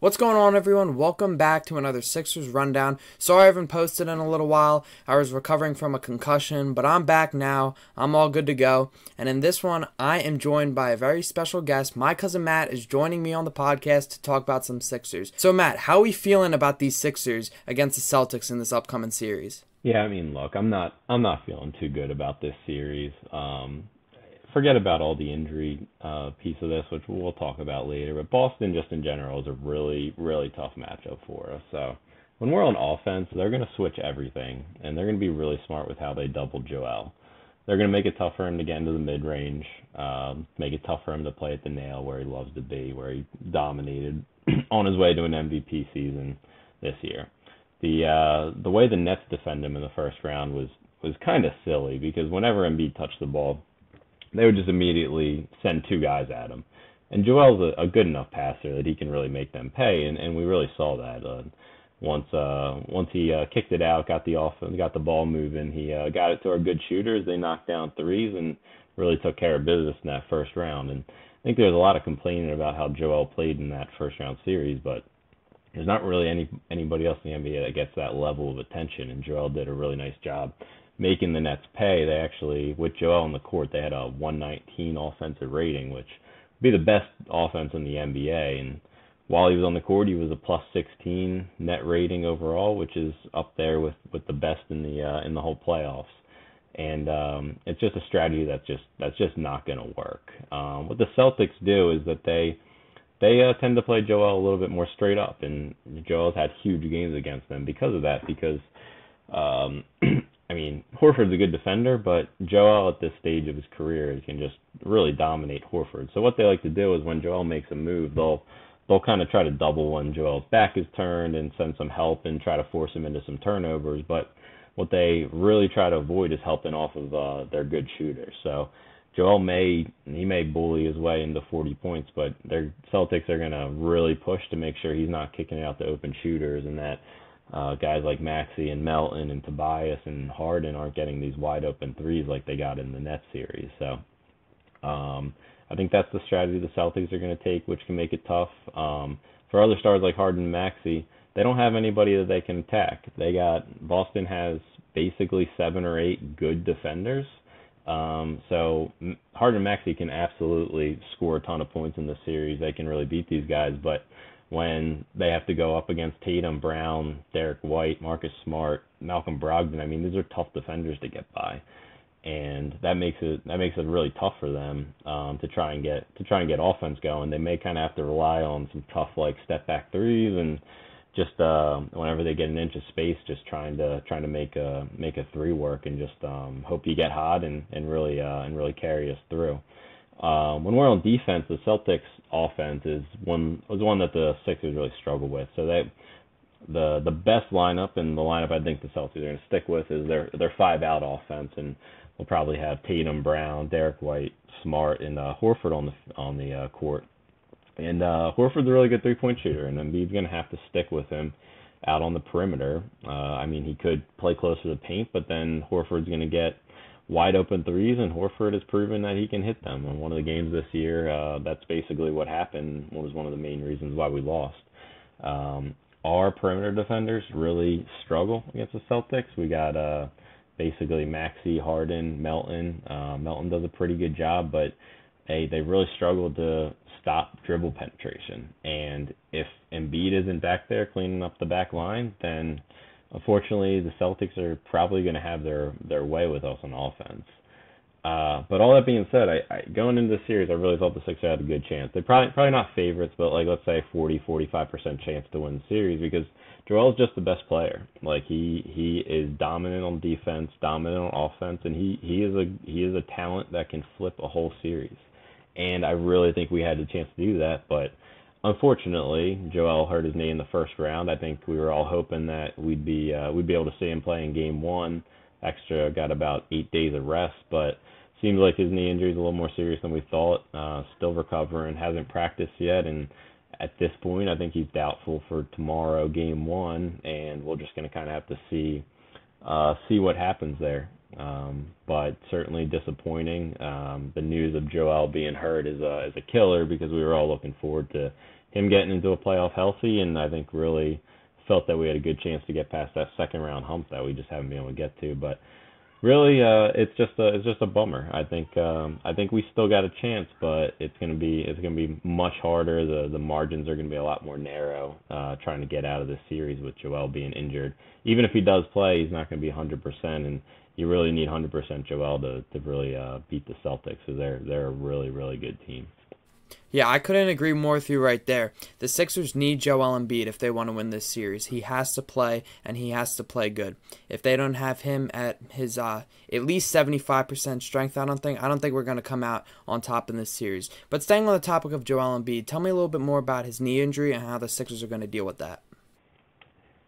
What's going on, everyone? Welcome back to another Sixers Rundown. Sorry I haven't posted in a little while. I was recovering from a concussion, but I'm back now. I'm all good to go. And in this one, I am joined by a very special guest. My cousin Matt is joining me on the podcast to talk about some Sixers. So Matt, how are we feeling about these Sixers against the Celtics in this upcoming series? Yeah, I mean, look, I'm not feeling too good about this series. Forget about all the injury piece of this, which we'll talk about later. But Boston, just in general, is a really, really tough matchup for us. So when we're on offense, they're going to switch everything, and they're going to be really smart with how they double Joel. They're going to make it tough for him to get into the mid-range, make it tough for him to play at the nail where he loves to be, where he dominated on his way to an MVP season this year. The way the Nets defend him in the first round was kind of silly because whenever Embiid touched the ball, they would just immediately send two guys at him. And Joel's a good enough passer that he can really make them pay, and we really saw that. Once he kicked it out, got the ball moving, he got it to our good shooters. They knocked down threes and really took care of business in that first round. And I think there's a lot of complaining about how Joel played in that first round series, but there's not really anybody else in the NBA that gets that level of attention, and Joel did a really nice job making the Nets pay. They actually, with Joel on the court, they had a 119 offensive rating, which would be the best offense in the NBA. And while he was on the court, he was a plus 16 net rating overall, which is up there with the best in the whole playoffs. And it's just a strategy that's just not going to work. What the Celtics do is that they tend to play Joel a little bit more straight up, and Joel's had huge games against them because of that. Because I mean, Horford's a good defender, but Joel at this stage of his career can just really dominate Horford. So what they like to do is when Joel makes a move, they'll kind of try to double when Joel's back is turned and send some help and try to force him into some turnovers. But what they really try to avoid is helping off of their good shooters. So Joel may bully his way into 40 points, but their Celtics are going to really push to make sure he's not kicking out the open shooters, and that guys like Maxey and Melton and Tobias and Harden aren't getting these wide open threes like they got in the Nets series. So I think that's the strategy the Celtics are going to take, which can make it tough. For other stars like Harden and Maxey, they don't have anybody that they can attack. Boston has basically 7 or 8 good defenders. So Harden and Maxey can absolutely score a ton of points in the series. They can really beat these guys, but when they have to go up against Tatum, Brown, Derek White, Marcus Smart, Malcolm Brogdon, I mean, these are tough defenders to get by, and that makes it really tough for them to try and get offense going. They may kind of have to rely on some tough like step back threes and just whenever they get an inch of space, just trying to make a three work and just hope you get hot and really carry us through. When we're on defense, the Celtics offense was one that the Sixers really struggle with. So the best lineup, and the lineup I think the Celtics are going to stick with, is their 5-out offense, and we'll probably have Tatum, Brown, Derek White, Smart, and Horford on the court. And Horford's a really good 3-point shooter, and Embiid's going to have to stick with him out on the perimeter. I mean, he could play closer to the paint, but then Horford's going to get wide open threes, and Horford has proven that he can hit them. In one of the games this year, that's basically what happened. It was one of the main reasons why we lost. Our perimeter defenders really struggle against the Celtics. We got basically Maxey, Harden, Melton. Melton does a pretty good job, but they really struggle to stop dribble penetration. And if Embiid isn't back there cleaning up the back line, then unfortunately, the Celtics are probably going to have their way with us on offense. But all that being said, I going into the series, I really thought the Sixers had a good chance. They're probably not favorites, but like let's say 40-45% chance to win the series because Joel's just the best player. Like he is dominant on defense, dominant on offense, and he is a talent that can flip a whole series. And I really think we had the chance to do that, but unfortunately, Joel hurt his knee in the first round. I think we were all hoping that we'd be able to see him play in Game 1. Got about 8 days of rest, but seems like his knee injury is a little more serious than we thought. Still recovering, hasn't practiced yet, and at this point, I think he's doubtful for tomorrow, Game 1, and we're just going to kind of have to see what happens there. But certainly disappointing. The news of Joel being hurt is a killer because we were all looking forward to him getting into a playoff healthy, and I think really felt that we had a good chance to get past that second round hump that we just haven't been able to get to. But really, it's just a bummer. I think we still got a chance, but it's gonna be much harder. The margins are gonna be a lot more narrow. Trying to get out of this series with Joel being injured. Even if he does play, he's not gonna be 100%, and you really need 100% Joel to really beat the Celtics. So they're a really really good team. Yeah, I couldn't agree more with you right there. The Sixers need Joel Embiid if they want to win this series. He has to play, and he has to play good. If they don't have him at his at least 75% strength, I don't think we're going to come out on top in this series. But staying on the topic of Joel Embiid, tell me a little bit more about his knee injury and how the Sixers are going to deal with that.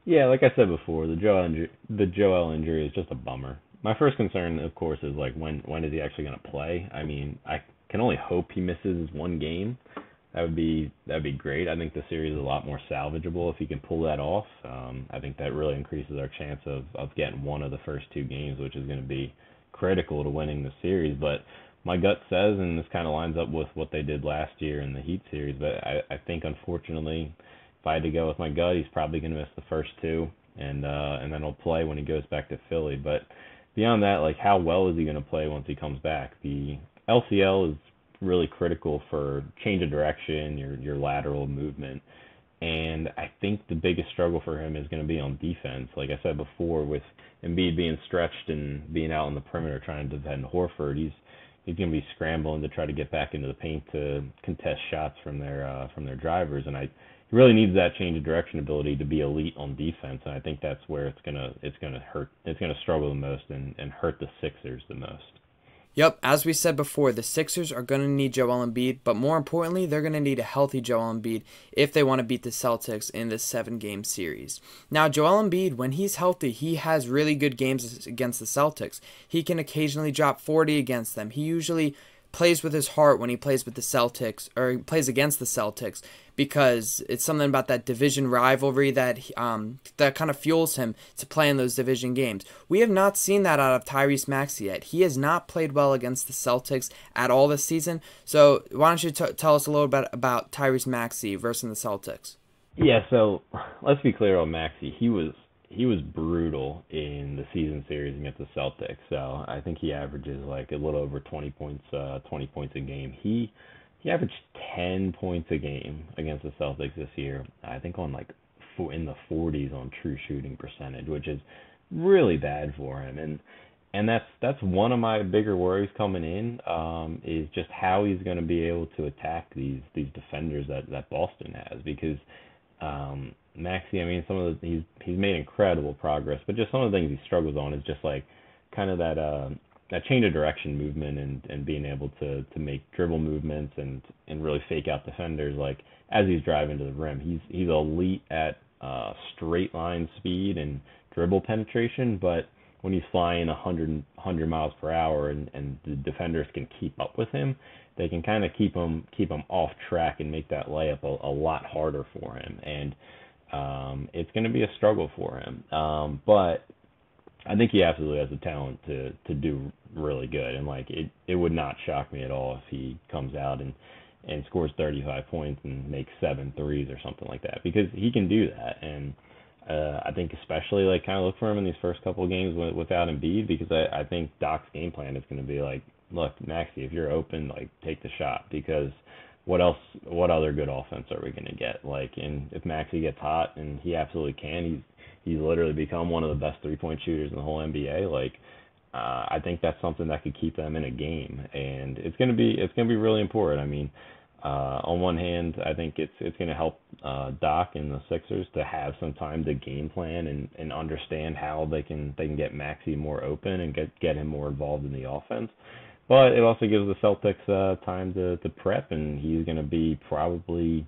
Yeah, like I said before, the Joel injury is just a bummer. My first concern, of course, is like when is he actually going to play? I mean, I can only hope he misses one game. That'd be great. I think the series is a lot more salvageable if he can pull that off. I think that really increases our chance of getting one of the first two games, which is going to be critical to winning the series. But my gut says, and this kind of lines up with what they did last year in the Heat series, but I think unfortunately, if I had to go with my gut, he's probably going to miss the first two, and then he'll play when he goes back to Philly. But beyond that, like how well is he going to play once he comes back? The LCL is really critical for change of direction, your lateral movement. And I think the biggest struggle for him is going to be on defense. Like I said before, with Embiid being stretched and being out on the perimeter trying to defend Horford, he's going to be scrambling to try to get back into the paint to contest shots from their drivers. And he really needs that change of direction ability to be elite on defense. And I think that's where it's gonna hurt. It's gonna struggle the most and hurt the Sixers the most. Yep, as we said before, the Sixers are going to need Joel Embiid, but more importantly, they're going to need a healthy Joel Embiid if they want to beat the Celtics in this 7-game series. Now, Joel Embiid, when he's healthy, he has really good games against the Celtics. He can occasionally drop 40 against them. He usually plays with his heart when he plays with the Celtics, or he plays against the Celtics, because it's something about that division rivalry that that kind of fuels him to play in those division games. We have not seen that out of Tyrese Maxey yet. He has not played well against the Celtics at all this season. So why don't you tell us a little bit about Tyrese Maxey versus the Celtics? Yeah, so let's be clear on Maxey. He was brutal in the season series against the Celtics. So I think he averages like a little over 20 points a game. He averaged 10 points a game against the Celtics this year. I think on like in the 40s on true shooting percentage, which is really bad for him. And that's one of my bigger worries coming in, is just how he's going to be able to attack these defenders that Boston has, because Maxey, I mean, he's made incredible progress, but just some of the things he struggles on is just like kind of that change of direction movement and being able to make dribble movements and really fake out defenders. Like as he's driving to the rim, he's elite at straight line speed and dribble penetration, but when he's flying 100 miles per hour and the defenders can keep up with him, they can kind of keep him off track and make that layup a lot harder for him. And it's going to be a struggle for him. But I think he absolutely has the talent to do really good. And like it would not shock me at all if he comes out and scores 35 points and makes 7 threes or something like that, because he can do that. And I think especially like kind of look for him in these first couple of games without Embiid, because I think Doc's game plan is going to be like, look, Maxey, if you're open, like take the shot, because what other good offense are we going to get? Like, and if Maxey gets hot, and he absolutely can, he's literally become one of the best 3-point shooters in the whole NBA. Like, I think that's something that could keep them in a game, and it's gonna be really important. I mean, on one hand, I think it's going to help Doc and the Sixers to have some time to game plan and understand how they can get Maxey more open and get him more involved in the offense. But it also gives the Celtics time to prep, and he's going to be probably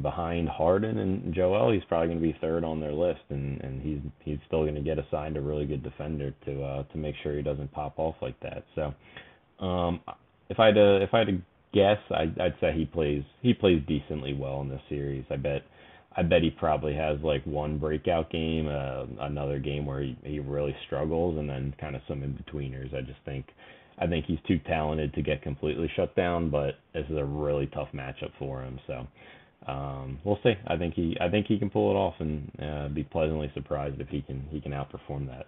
behind Harden and Joel. He's probably going to be third on their list, and he's still going to get assigned a really good defender to make sure he doesn't pop off like that. So if I had to guess, I'd say he plays decently well in this series. I bet he probably has like one breakout game, another game where he really struggles, and then kind of some in-betweeners. I think he's too talented to get completely shut down, but this is a really tough matchup for him. So We'll see. I think he can pull it off, and be pleasantly surprised if he can outperform that.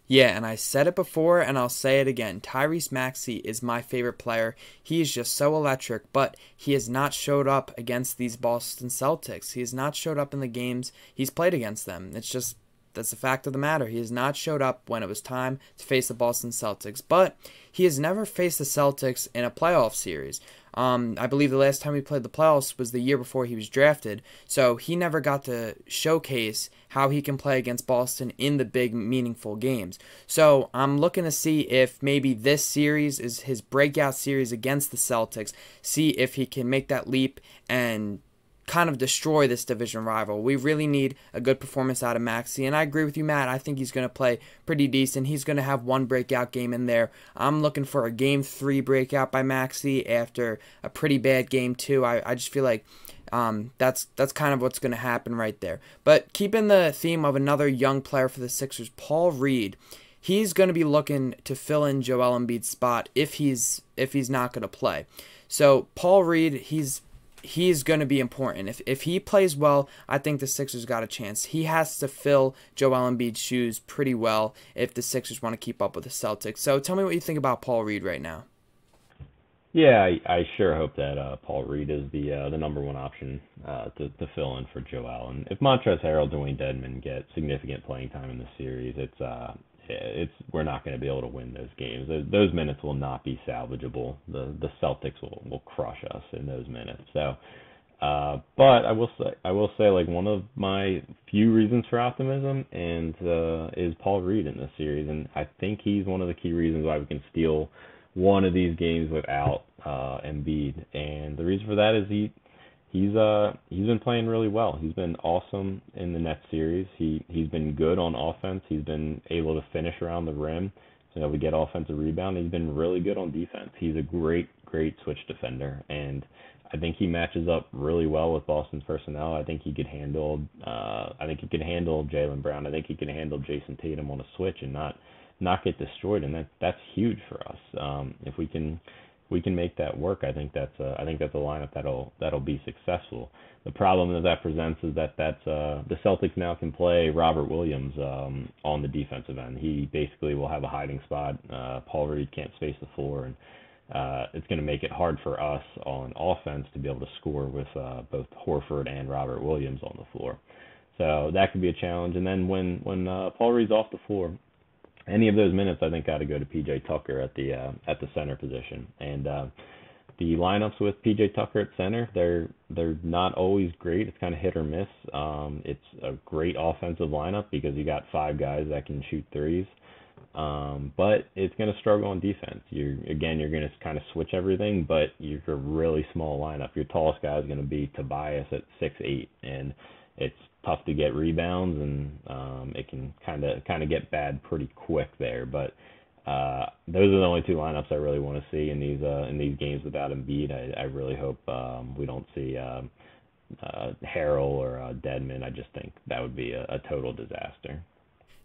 Yeah, and I said it before, and I'll say it again. Tyrese Maxey is my favorite player. He is just so electric, but he has not showed up against these Boston Celtics. He has not showed up in the games he's played against them. That's the fact of the matter. He has not showed up when it was time to face the Boston Celtics, but he has never faced the Celtics in a playoff series. I believe the last time he played the playoffs was the year before he was drafted, so he never got to showcase how he can play against Boston in the big, meaningful games. So I'm looking to see if maybe this series is his breakout series against the Celtics, see if he can make that leap and kind of destroy this division rival. We really need a good performance out of Maxey, and I agree with you, Matt. I think he's going to play pretty decent. He's going to have one breakout game in there. I'm looking for a Game 3 breakout by Maxey after a pretty bad Game 2. I just feel like that's kind of what's going to happen right there. But keeping the theme of another young player for the Sixers, Paul Reed. He's going to be looking to fill in Joel Embiid's spot if he's not going to play. So Paul Reed, he's going to be important. If he plays well, I think the Sixers got a chance. He has to fill Joel Embiid's shoes pretty well if the Sixers want to keep up with the Celtics. So tell me what you think about Paul Reed right now. Yeah, I sure hope that Paul Reed is the number one option to fill in for Joel. And if Montrezl Harrell, Dwayne Dedmon get significant playing time in the series, we're not going to be able to win those games. Those minutes will not be salvageable. The Celtics will crush us in those minutes. So, but I will say like one of my few reasons for optimism is Paul Reed in this series, and I think he's one of the key reasons why we can steal one of these games without Embiid. And the reason for that is he's been playing really well. He's been awesome in the Nets series. He's been good on offense. He's been able to finish around the rim, so that we get offensive rebound. He's been really good on defense. He's a great switch defender, and I think he matches up really well with Boston's personnel. I think he could handle Jaylen Brown. I think he could handle Jason Tatum on a switch and not get destroyed, and that's huge for us. If we can make that work, I think that's a lineup that'll be successful. The problem that presents is that the Celtics now can play Robert Williams on the defensive end. He basically will have a hiding spot. Paul Reed can't space the floor, and it's going to make it hard for us on offense to be able to score with both Horford and Robert Williams on the floor. So that could be a challenge. And then when Paul Reed's off the floor, any of those minutes, I think, got to go to PJ Tucker at the center position. And the lineups with PJ Tucker at center, they're not always great. It's kind of hit or miss. It's a great offensive lineup because you got 5 guys that can shoot threes. But it's going to struggle on defense. You're going to kind of switch everything, but you're a really small lineup. Your tallest guy is going to be Tobias at 6'8", and it's tough to get rebounds, and it can kind of get bad pretty quick there. But those are the only 2 lineups I really want to see in these games without Embiid. I really hope we don't see Harrell or Dedmon. I just think that would be a total disaster.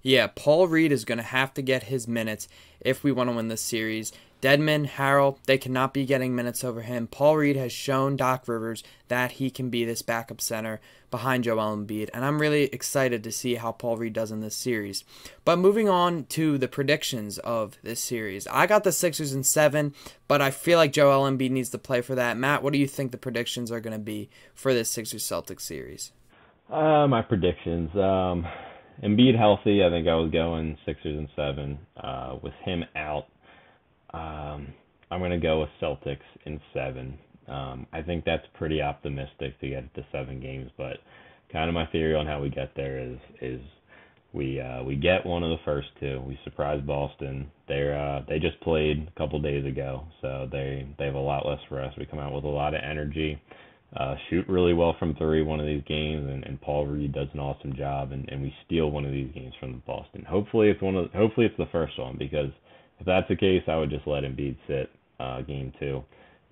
Yeah, Paul Reed is going to have to get his minutes if we want to win this series. Dedmon, Harrell, they cannot be getting minutes over him. Paul Reed has shown Doc Rivers that he can be this backup center behind Joel Embiid, and I'm really excited to see how Paul Reed does in this series. But moving on to the predictions of this series, I got the Sixers in 7, but I feel like Joel Embiid needs to play for that. Matt, what do you think the predictions are going to be for this Sixers-Celtics series? My predictions, Embiid healthy, I think I was going Sixers in 7. With him out, I'm going to go with Celtics in 7. I think that's pretty optimistic to get it to 7 games, but kind of my theory on how we get there is we get one of the first 2. We surprise Boston. They just played a couple days ago, so they have a lot less for us. We come out with a lot of energy, shoot really well from 3 one of these games, and Paul Reed does an awesome job, and we steal one of these games from Boston. Hopefully it's the first one, because if that's the case, I would just let Embiid sit game 2,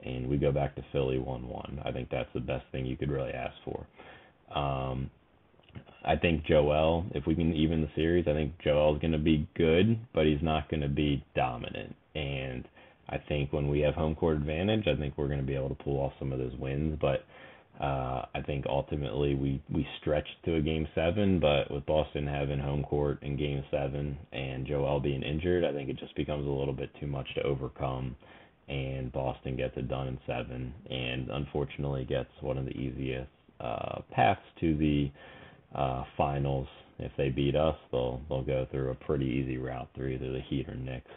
and we go back to Philly 1-1. I think that's the best thing you could really ask for. I think Joel, if we can even the series, I think Joel's going to be good, but he's not going to be dominant. And I think when we have home court advantage, I think we're going to be able to pull off some of those wins. But I think ultimately we stretched to a Game 7, but with Boston having home court in Game 7 and Joel being injured, I think it just becomes a little bit too much to overcome, and Boston gets it done in 7, and unfortunately gets one of the easiest paths to the finals. If they beat us, they'll go through a pretty easy route through either the Heat or Knicks,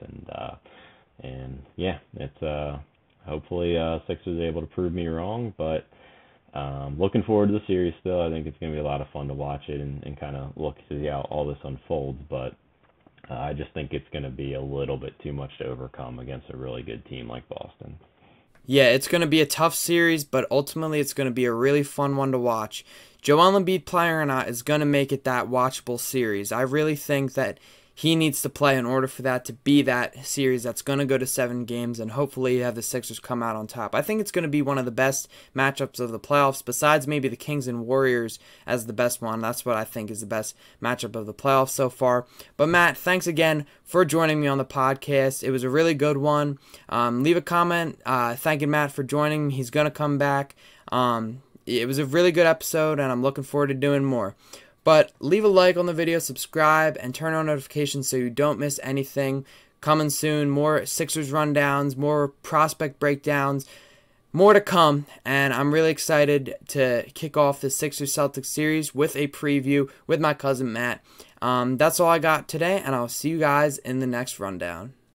and yeah, it's hopefully Sixers are able to prove me wrong, but looking forward to the series still. I think it's going to be a lot of fun to watch it and kind of look to see how all this unfolds, but I just think it's going to be a little bit too much to overcome against a really good team like Boston. Yeah, it's going to be a tough series, but ultimately it's going to be a really fun one to watch. Joel Embiid playing or not is going to make it that watchable series. I really think that he needs to play in order for that to be that series that's going to go to 7 games, and hopefully have the Sixers come out on top. I think it's going to be one of the best matchups of the playoffs, besides maybe the Kings and Warriors as the best one. That's what I think is the best matchup of the playoffs so far. But Matt, thanks again for joining me on the podcast. It was a really good one. Leave a comment thanking Matt for joining. He's going to come back. It was a really good episode, and I'm looking forward to doing more. But leave a like on the video, subscribe, and turn on notifications so you don't miss anything. Coming soon, more Sixers rundowns, more prospect breakdowns, more to come. And I'm really excited to kick off the Sixers-Celtics series with a preview with my cousin Matt. That's all I got today, and I'll see you guys in the next rundown.